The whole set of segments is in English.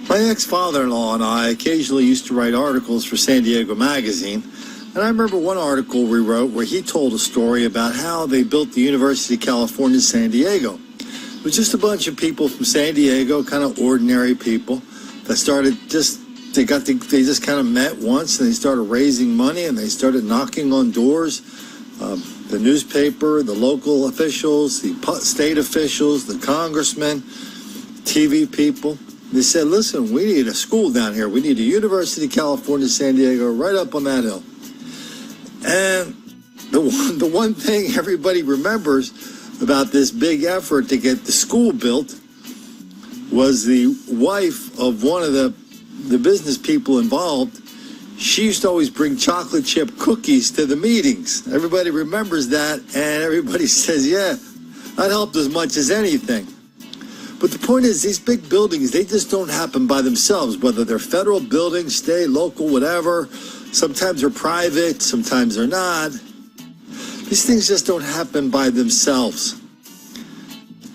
My ex-father-in-law and I occasionally used to write articles for San Diego Magazine, and I remember one article we wrote where he told a story about how they built the University of California, San Diego. It was just a bunch of people from San Diego, kind of ordinary people, that started they just kind of met once, and they started raising money, and they started knocking on doors. The newspaper, the local officials, the state officials, the congressmen, TV people. They said, listen, we need a school down here. We need a University of California, San Diego, right up on that hill. And the one thing everybody remembers about this big effort to get the school built was the wife of one of the business people involved. She used to always bring chocolate chip cookies to the meetings. Everybody remembers that, and everybody says, yeah, that helped as much as anything. But the point is, these big buildings, they just don't happen by themselves, whether they're federal buildings, state, local, whatever. Sometimes they're private, sometimes they're not. These things just don't happen by themselves.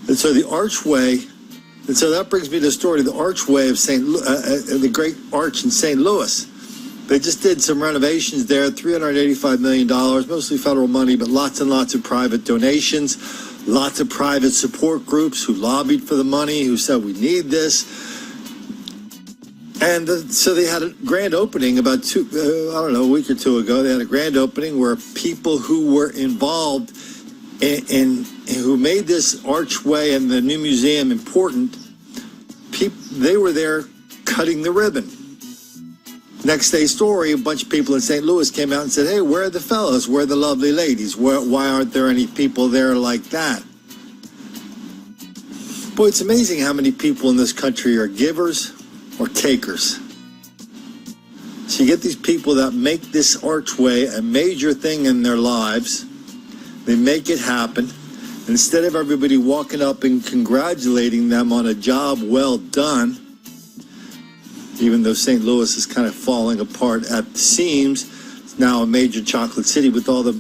And so the archway, and so that brings me to the story of the archway of the great arch in St. Louis. They just did some renovations there, $385 million, mostly federal money, but lots and lots of private donations. Lots of private support groups who lobbied for the money, who said we need this. And so they had a grand opening about a week or two ago. They had a grand opening where people who were involved in who made this archway and the new museum important, they were there cutting the ribbon. Next day story, a bunch of people in St. Louis came out and said, hey, where are the fellas? Where are the lovely ladies? Why aren't there any people there like that? Boy, it's amazing how many people in this country are givers or takers. So you get these people that make this archway a major thing in their lives. They make it happen. Instead of everybody walking up and congratulating them on a job well done, even though St. Louis is kind of falling apart at the seams, it's now a major chocolate city with all the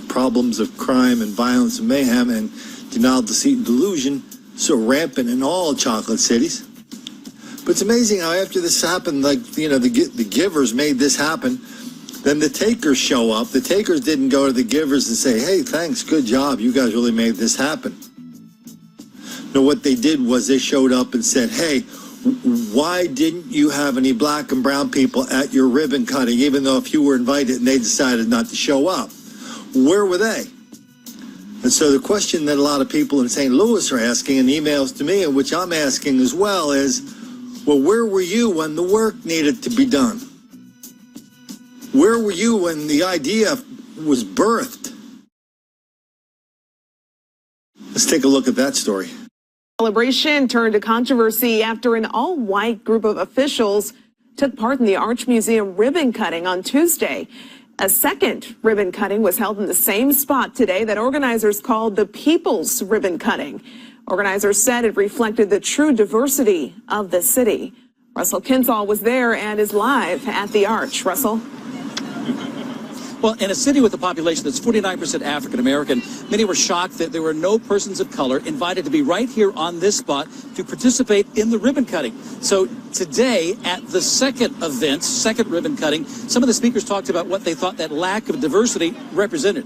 problems of crime and violence and mayhem and denial, deceit, and delusion so rampant in all chocolate cities. But it's amazing how after this happened, the givers made this happen, then the takers show up. The takers didn't go to the givers and say, hey, thanks, good job, you guys really made this happen. No, what they did was they showed up and said, hey, why didn't you have any black and brown people at your ribbon cutting, even though if you were invited and they decided not to show up? Where were they? And so the question that a lot of people in St. Louis are asking in emails to me, and which I'm asking as well, is, well, where were you when the work needed to be done? Where were you when the idea was birthed? Let's take a look at that story. Celebration turned to controversy after an all-white group of officials took part in the Arch Museum ribbon cutting on Tuesday. A second ribbon cutting was held in the same spot today that organizers called the People's Ribbon Cutting. Organizers said it reflected the true diversity of the city. Russell Kinsall was there and is live at the Arch. Russell? Well, in a city with a population that's 49% African American, many were shocked that there were no persons of color invited to be right here on this spot to participate in the ribbon cutting. So today at the second ribbon cutting, some of the speakers talked about what they thought that lack of diversity represented.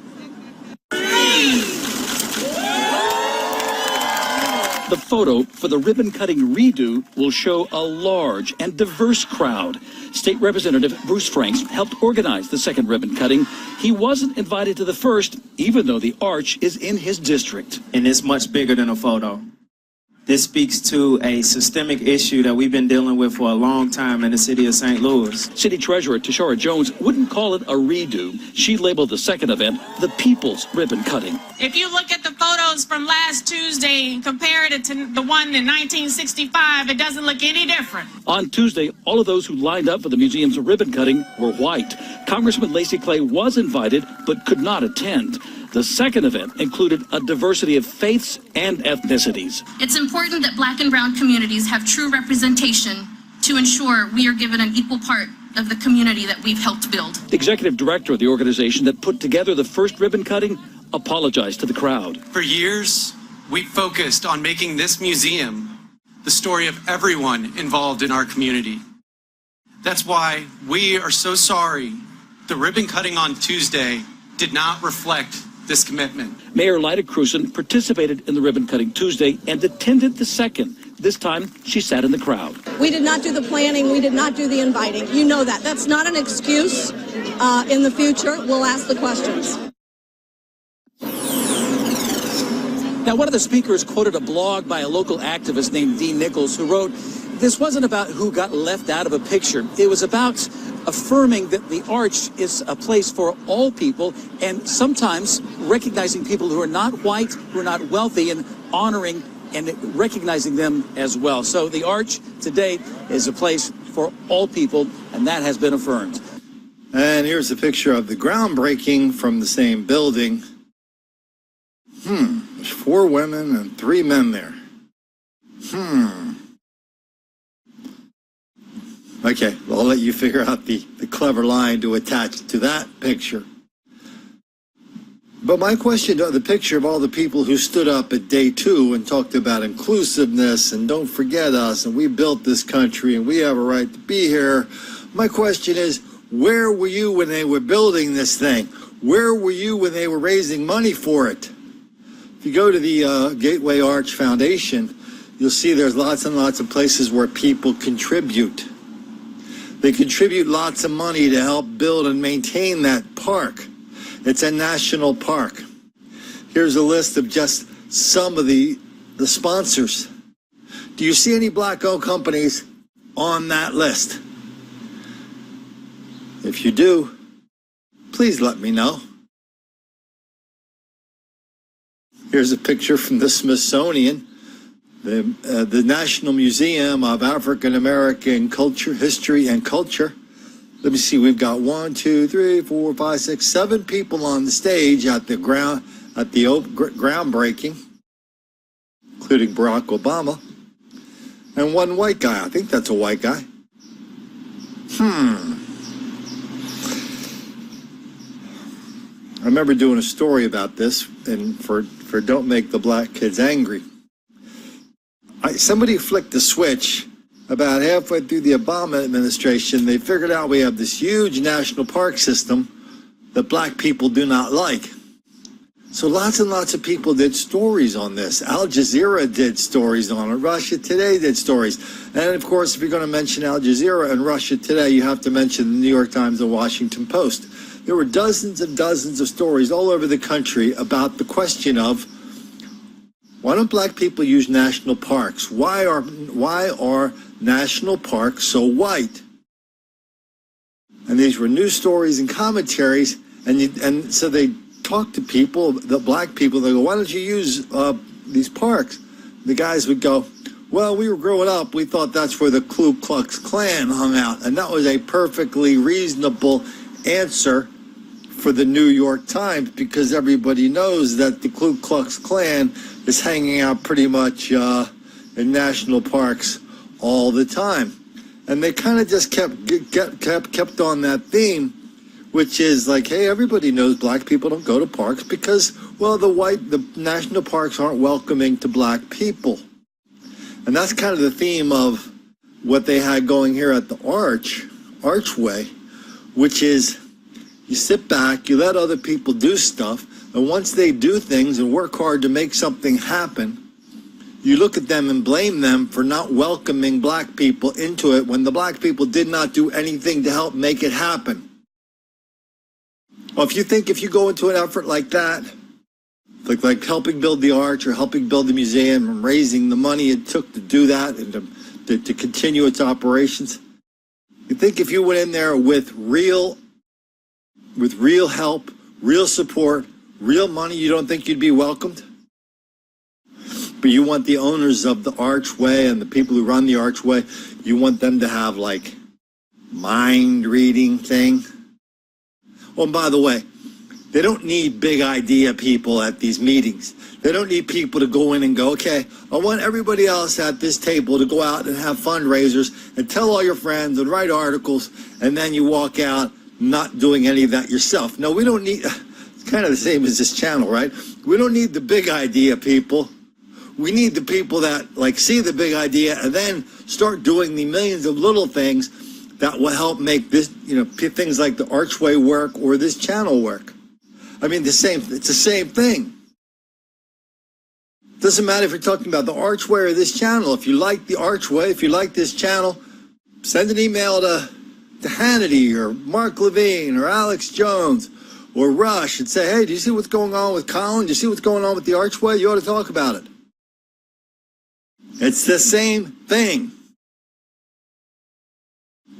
The photo for the ribbon-cutting redo will show a large and diverse crowd. State Representative Bruce Franks helped organize the second ribbon cutting. He wasn't invited to the first, even though the arch is in his district. And it's much bigger than a photo. This speaks to a systemic issue that we've been dealing with for a long time in the city of St. Louis. City Treasurer Tashara Jones wouldn't call it a redo. She labeled the second event the People's Ribbon Cutting. If you look at the photos from last Tuesday and compare it to the one in 1965, it doesn't look any different. On Tuesday, all of those who lined up for the museum's ribbon cutting were white. Congressman Lacey Clay was invited but could not attend. The second event included a diversity of faiths and ethnicities. It's important that black and brown communities have true representation to ensure we are given an equal part of the community that we've helped build. The executive director of the organization that put together the first ribbon cutting apologized to the crowd. For years, we focused on making this museum the story of everyone involved in our community. That's why we are so sorry the ribbon cutting on Tuesday did not reflect this commitment. Mayor Lyda Crewson participated in the ribbon cutting Tuesday and attended the second. This time, she sat in the crowd. We did not do the planning. We did not do the inviting. You know that. That's not an excuse. In the future, we'll ask the questions. Now, one of the speakers quoted a blog by a local activist named Dean Nichols, who wrote, "This wasn't about who got left out of a picture. It was about affirming that the arch is a place for all people, and sometimes recognizing people who are not white, who are not wealthy, and honoring and recognizing them as well." So the arch today is a place for all people, and that has been affirmed. And here's a picture of the groundbreaking from the same building. There's 4 women and 3 men there. Okay, well, I'll let you figure out the clever line to attach to that picture. But my question to the picture of all the people who stood up at day 2 and talked about inclusiveness and don't forget us and we built this country and we have a right to be here. My question is, where were you when they were building this thing? Where were you when they were raising money for it? If you go to the Gateway Arch Foundation, you'll see there's lots and lots of places where people contribute. They contribute lots of money to help build and maintain that park. It's a national park. Here's a list of just some of the sponsors. Do you see any black-owned companies on that list? If you do, please let me know. Here's a picture from the Smithsonian, the National Museum of African American Culture, History and Culture. Let me see, we've got 1, 2, 3, 4, 5, 6, 7 people on the stage at the groundbreaking, including Barack Obama, and 1 white guy. I think that's a white guy. I remember doing a story about this, and for Don't Make the Black Kids Angry. Somebody flicked the switch about halfway through the Obama administration. They figured out we have this huge national park system that black people do not like. So lots and lots of people did stories on this. Al Jazeera did stories on it. Russia Today did stories. And of course, if you're going to mention Al Jazeera and Russia Today, you have to mention the New York Times and Washington Post. There were dozens and dozens of stories all over the country about the question of, why don't black people use national parks? Why are national parks so white? And these were news stories and commentaries, and so they talked to people, the black people. They go, why don't you use these parks? The guys would go, well, we were growing up, we thought that's where the Ku Klux Klan hung out, and that was a perfectly reasonable answer for the New York Times, because everybody knows that the Ku Klux Klan is hanging out pretty much in national parks all the time. And they kind of just kept on that theme, which is like, hey, everybody knows black people don't go to parks because, well, the national parks aren't welcoming to black people. And that's kind of the theme of what they had going here at the archway, which is, you sit back, you let other people do stuff, and once they do things and work hard to make something happen, you look at them and blame them for not welcoming black people into it when the black people did not do anything to help make it happen. Well, if you think if you go into an effort like that, like helping build the arch or helping build the museum and raising the money it took to do that and to continue its operations, you think if you went in there with real help, real support, real money, you don't think you'd be welcomed? But you want the owners of the archway and the people who run the archway, you want them to have like mind reading thing. Oh, and by the way, they don't need big idea people at these meetings. They don't need people to go in and go, okay, I want everybody else at this table to go out and have fundraisers and tell all your friends and write articles, and then you walk out not doing any of that yourself. No, we don't need, it's kind of the same as this channel, right? We don't need the big idea people. We need the people that see the big idea and then start doing the millions of little things that will help make this, things like the archway work or this channel work. I mean, it's the same thing. Doesn't matter if you're talking about the archway or this channel. If you like the archway, if you like this channel, send an email to Hannity or Mark Levine or Alex Jones or Rush and say, hey, do you see what's going on with Colin? Do you see what's going on with the archway? You ought to talk about it. It's the same thing.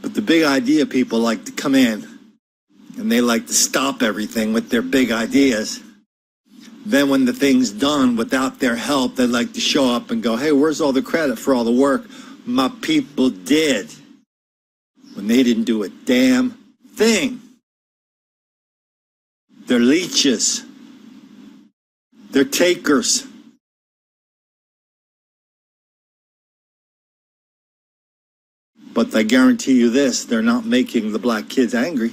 But the big idea people like to come in and they like to stop everything with their big ideas. Then when the thing's done without their help, they like to show up and go, hey, where's all the credit for all the work my people did? When they didn't do a damn thing. They're leeches. They're takers. But I guarantee you this, they're not making the black kids angry.